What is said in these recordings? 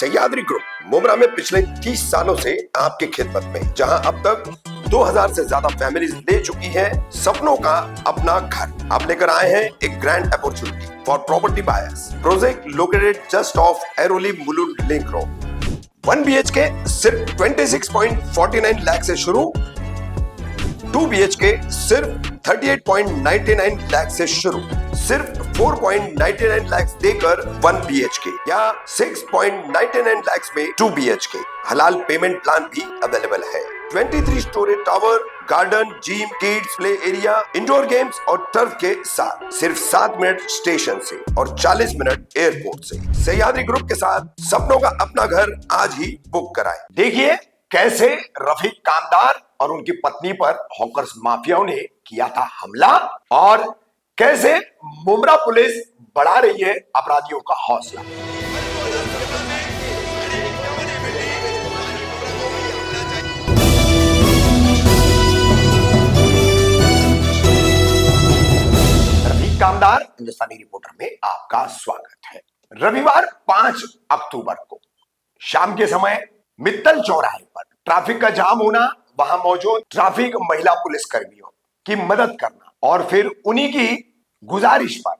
Sahyadri group Mumbra में पिछले 30 सालों से आपकी खिदमत में, जहां अब तक 2000 से ज्यादा फैमिलीज ले चुकी हैं सपनों का अपना घर। अब लेकर आए हैं एक grand opportunity for property buyers. Project located just of Airoli Mulund link road. 1 BHK सिर्फ 26.49 लाख से शुरू, 2 BHK सिर्फ 38.99 लाख से शुरू, सिर्फ 4.99 लाख देकर 1 BHK या 6.99 लाख में 2 BHK। हलाल पेमेंट प्लान भी अवेलेबल है। 23 story tower, garden, gym, kids play area, indoor games और टर्फ के साथ सिर्फ 7 मिनट स्टेशन से और 40 मिनट एयरपोर्ट से। सह्याद्री ग्रुप के साथ सपनों का अपना घर आज ही बुक कराएं। देखिए कैसे रफीक कामदार और उनकी पत्नी पर हॉकर्स माफियाओं ने किया था हमला और कैसे मुमरा पुलिस बढ़ा रही है अपराधियों का हौसला। रफीक कामदार हिंदुस्तानी रिपोर्टर में आपका स्वागत है। रविवार 5 अक्टूबर को शाम के समय मित्तल चौराहे पर ट्रैफिक का जाम होना, वहां मौजूद ट्रैफिक महिला पुलिस कर्मियों की मदद करना और फिर उन्हीं की गुजारिश पर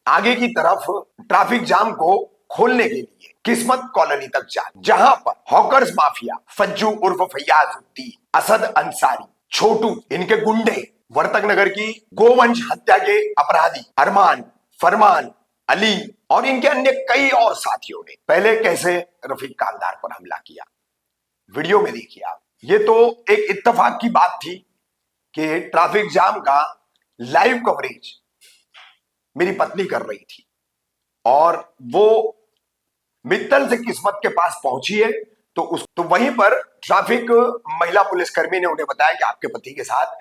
आगे की तरफ ट्रैफिक जाम को खोलने के लिए किस्मत कॉलोनी तक जाए, जहां पर हॉकर्स माफिया फज्जू उर्फ फैयाजुद्दीन, असद अंसारी, छोटू, इनके गुंडे, वर्तक नगर की गोवंश हत्या के अपराधी अरमान, फरमान, अली और इनके अन्य कई और साथियों ने पहले कैसे रफीक कामदार पर हमला किया, वीडियो में देखिए आप। ये तो एक इत्तेफाक की बात थी कि ट्रैफिक जाम का लाइव कवरेज मेरी पत्नी कर रही थी और वो मित्तल से किस्मत के पास पहुंची है तो वहीं पर ट्रैफिक महिला पुलिसकर्मी ने उन्हें बताया कि आपके पति के साथ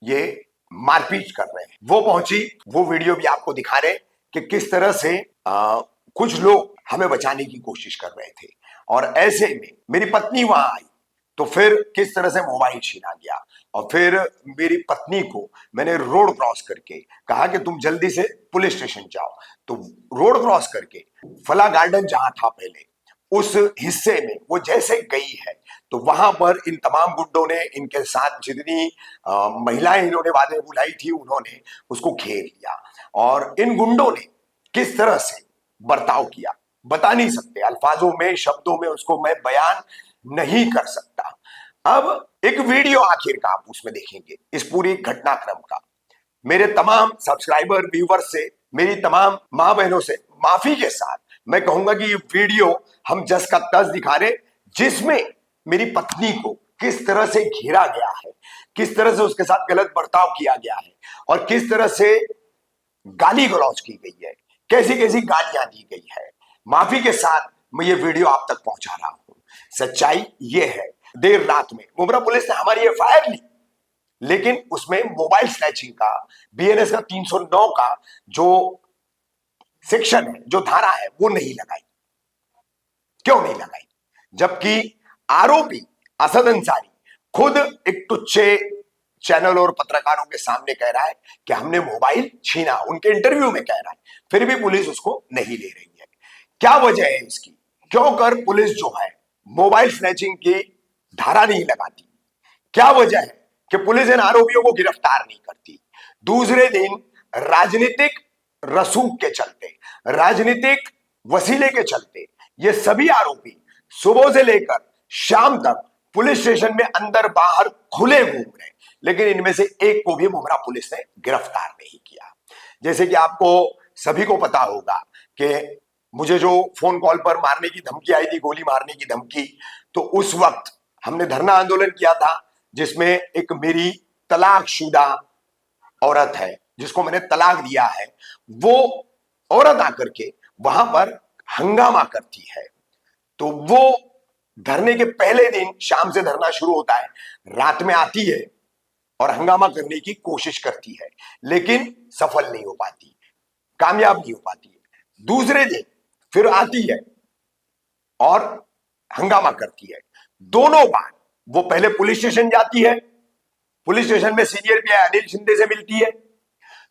ये मारपीट कर रहे हैं। वो पहुंची, वो वीडियो भी आपको दिखा रहे कि किस तरह से कुछ लोग हमें बचाने की कोशिश कर रहे थे और ऐसे में मेरी पत्नी वहां आई तो फिर किस तरह से मोबाइल छीना गया और फिर मेरी पत्नी को मैंने रोड क्रॉस करके कहा कि तुम जल्दी से पुलिस स्टेशन जाओ। तो रोड क्रॉस करके फला गार्डन जहां था पहले उस हिस्से में वो जैसे गई है तो वहां पर इन तमाम गुंडों ने, इनके साथ जितनी महिलाएं इन्होंने वादे बुलाई थी, उन्होंने उसको घेर लिया और इन गुंडों ने किस तरह से बर्ताव किया बता नहीं सकते, अल्फाजों में, शब्दों में उसको मैं बयान नहीं कर सकता। अब एक वीडियो आखिर का आप उसमें देखेंगे इस पूरी घटनाक्रम का। मेरे तमाम सब्सक्राइबर, व्यूवर्स से, मेरी तमाम मां बहनों से माफी के साथ मैं कहूंगा कि ये वीडियो हम जस का तस दिखा रहे, जिसमें मेरी पत्नी को किस तरह से घेरा गया है, किस तरह से उसके साथ गलत बर्ताव किया गया है और किस तरह से गाली गलौज की गई है, कैसी कैसी गालियां दी गई है। माफी के साथ मैं ये वीडियो आप तक पहुंचा रहा हूं। सच्चाई ये है, देर रात में मुमरा पुलिस ने हमारी एफआईआर ली लेकिन उसमें मोबाइल स्नैचिंग का, BNS का 309 का जो सेक्शन है, जो धारा है, वो नहीं लगाई। क्यों नहीं लगाई? जबकि आरोपी असद अंसारी खुद एक टुच्चे चैनल और पत्रकारों के सामने कह रहा है कि हमने मोबाइल छीना, उनके इंटरव्यू में कह रहा है, फिर भी पुलिस उसको नहीं ले रही है। क्या वजह है इसकी? क्यों कर पुलिस जो है मोबाइल स्नैचिंग की धारा नहीं लगाती? क्या वजह है कि पुलिस इन आरोपियों को गिरफ्तार नहीं करती? दूसरे दिन राजनीतिक रसूख के चलते, राजनीतिक वसीले के चलते ये सभी आरोपी सुबह से लेकर शाम तक पुलिस स्टेशन में अंदर बाहर खुले घूम रहे, लेकिन इनमें से एक को भी मुमरा पुलिस ने गिरफ्तार नहीं किया। जैसे कि आपको सभी को पता होगा कि मुझे जो फोन कॉल पर मारने की धमकी आई थी, गोली मारने की धमकी, तो उस वक्त हमने धरना आंदोलन किया था जिसमें एक मेरी तलाकशुदा औरत है जिसको मैंने तलाक दिया है, वो औरत आकर के वहां पर हंगामा करती है। तो वो धरने के पहले दिन शाम से धरना शुरू होता है, रात में आती है और हंगामा करने की कोशिश करती है लेकिन सफल नहीं हो पाती, कामयाब नहीं हो पाती है। दूसरे दिन फिर आती है और हंगामा करती है। दोनों बार वो पहले पुलिस स्टेशन जाती है, पुलिस स्टेशन में सीनियर पीआई अनिल शिंदे से मिलती है,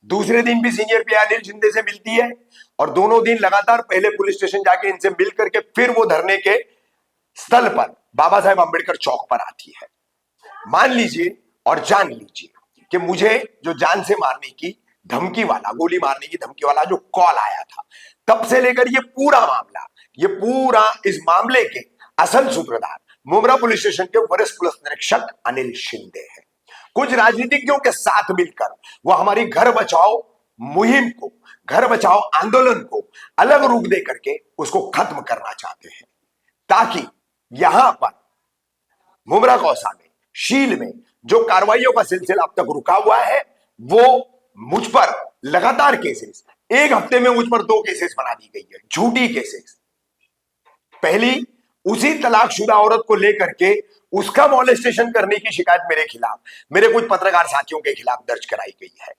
दूसरे दिन भी सीनियर पीआई अनिल शिंदे से मिलती है और दोनों दिन लगातार पहले पुलिस स्टेशन जाके इनसे मिल करके फिर वो धरने के स्थल पर बाबा साहेब अंबेडकर चौक पर आती है। मान लीजिए और जान लीजिए कि मुझे जो जान से मारने की धमकी वाला, गोली मारने की धमकी वाला जो कॉल आया था, तब से लेकर ये पूरा मामला, ये पूरा इस मामले के असल सूत्रधार मुमरा पुलिस स्टेशन के वरिष्ठ पुलिस निरीक्षक अनिल शिंदे हैं। कुछ राजनीतिज्ञों के साथ मिलकर वो हमारी घर बचाओ मुहिम को, घर बचाओ आंदोलन को अलग रूप दे करके उसको खत्म करना चाहते हैं, ताकि यहां पर मुमरा कौसा में, शील में जो कार्रवाइयों का सिलसिला अब तक रुका हुआ है, वो मुझ पर लगातार केसेस, एक हफ्ते में मुझ पर 2 केसेस बना दी गई है, झूठी केसेस। पहली उसी तलाकशुदा औरत को लेकर के उसका मॉलेस्टेशन करने की शिकायत मेरे खिलाफ, मेरे कुछ पत्रकार साथियों के खिलाफ दर्ज कराई गई है।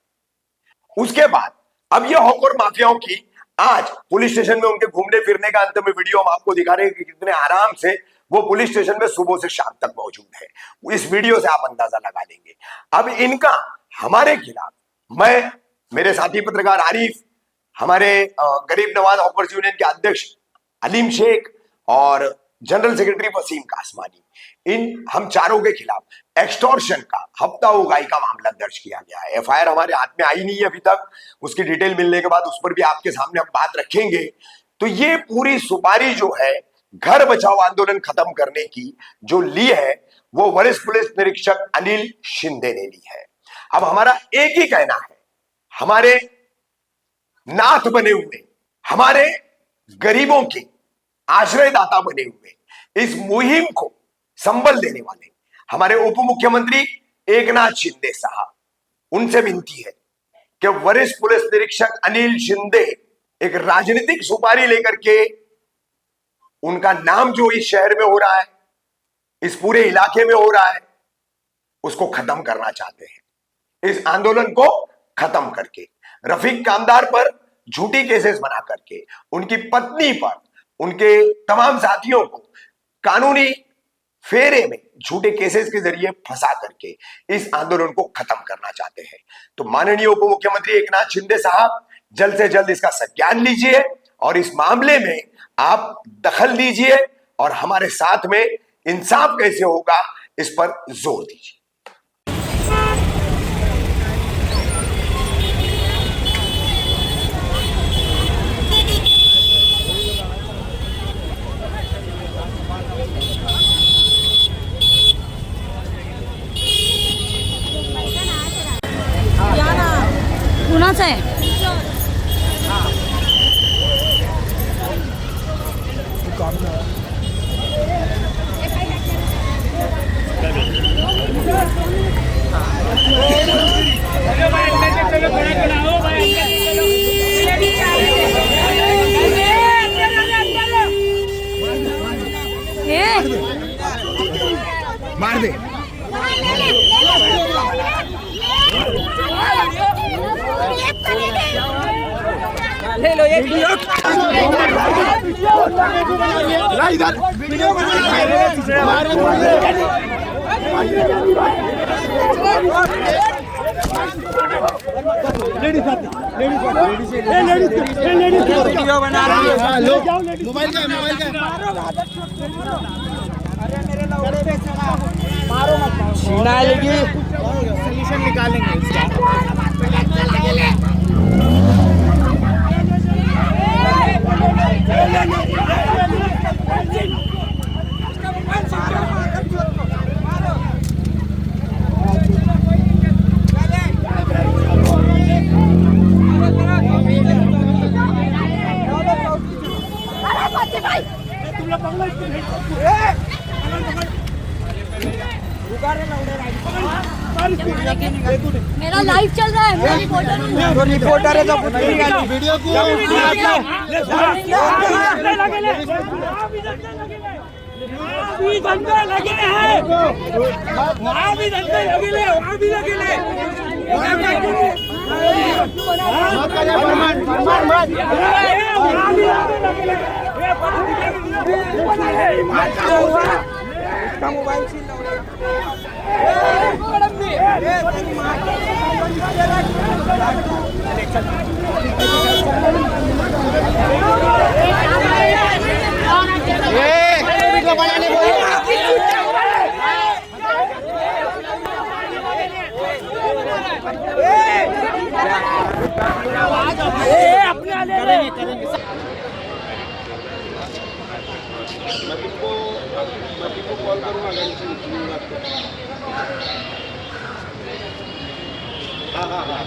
उसके बाद अब यह हॉकर माफियाओं की आज पुलिस स्टेशन में उनके घूमने फिरने का अंत में वीडियो हम आपको दिखा रहे हैं कि कितने आराम से वो पुलिस स्टेशन में सुबह से शाम तक मौजूद है। इस वीडियो से आप अंदाजा लगा लेंगे। अब इनका हमारे खिलाफ, मैं, मेरे साथी पत्रकार आरिफ, हमारे गरीब नवाज हॉकर्स यूनियन के अध्यक्ष अलीम शेख और जनरल सेक्रेटरी वसीम कासमानी, इन हम चारों के खिलाफ एक्सटॉर्शन का, हफ्ता उगाई का मामला दर्ज किया गया है। एफआईआर हमारे हाथ में आई नहीं है अभी तक, उसकी डिटेल मिलने के बाद उस पर भी आपके सामने हम बात रखेंगे। तो ये पूरी सुपारी जो है घर बचाओ आंदोलन खत्म करने की जो ली है, वो वरिष्ठ पुलिस निरीक्षक अनिल शिंदे ने ली है। अब हमारा एक ही कहना है, हमारे नाथ बने हुए, हमारे गरीबों के आश्रयदाता बने हुए इस मुहिम को संबल देने वाले हमारे उप मुख्यमंत्री एकनाथ शिंदे साहब, उनसे विनती है कि वरिष्ठ पुलिस निरीक्षक अनिल शिंदे एक राजनीतिक सुपारी लेकर के, उनका नाम जो इस शहर में हो रहा है, इस पूरे इलाके में हो रहा है, उसको खत्म करना चाहते हैं। इस आंदोलन को खत्म करके रफीक कामदार पर झूठी केसेस बना करके, उनकी पत्नी पर, उनके तमाम साथियों को कानूनी फेरे में झूठे केसेस के जरिए फंसा करके इस आंदोलन को खत्म करना चाहते हैं। तो माननीय उप मुख्यमंत्री एकनाथ शिंदे साहब, जल्द से जल्द इसका संज्ञान लीजिए और इस मामले में आप दखल दीजिए और हमारे साथ में इंसाफ कैसे होगा इस पर जोर दीजिए। कुणाचं आहे? मार दे। ले लो ये वीडियो। इधर वीडियो बना रही है। मोबाइल का मारो मत, छीना लेगी, सोल्यूशन निकालेंगे इसका। मेरा लाइव चल रहा है, मैं रिपोर्टर हूँ। रिपोर्टर है तो वीडियो को भी धंधे लगे हैं, वहाँ भी धंधे लगे, वहाँ भी लगे। मोबाइल हाँ हाँ हाँ